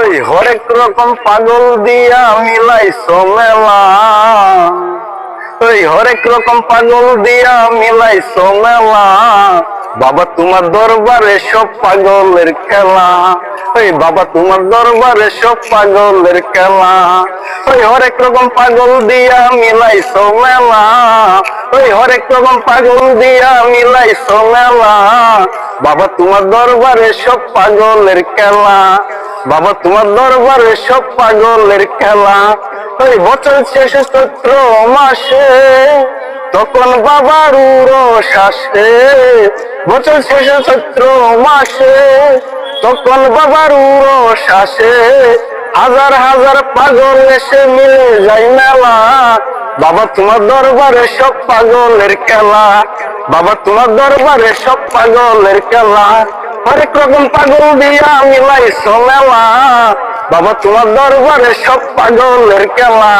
ওই হরেক রকম পাগল দিয়া মিলাইছো মেলা, ওই হরেক রকম পাগল দিয়া মিলাইছো মেলা। বাবা তোমার দরবারে সব পাগলের খেলা, ওই বাবা তোমার দরবারে সব পাগলের খেলা। ওই হরেক রকম পাগল দিয়া মিলাইছো মেলা, ওই হরেক রকম পাগল দিয়া মিলাইছো মেলা। বাবা তোমার দরবারে সব পাগলের খেলা, বাবা তোমার দরবারে সব পাগলের খেলা। ওই বছর শেষে চৈত্র মাসে তখন বাবার উরস আসে, বছর শেষে চৈত্র মাসে তখন বাবার উরস আসে। হাজার হাজার পাগল এসে মিলে যায় মেলা, বাবা তোমার দরবারে সব পাগলের খেলা, বাবা তোমার দরবারে সব পাগলের খেলা। হরেক রকম পাগল দিয়া মিলাইছো মেলা, বাবা তোমার দরবারে সব পাগলের খেলা।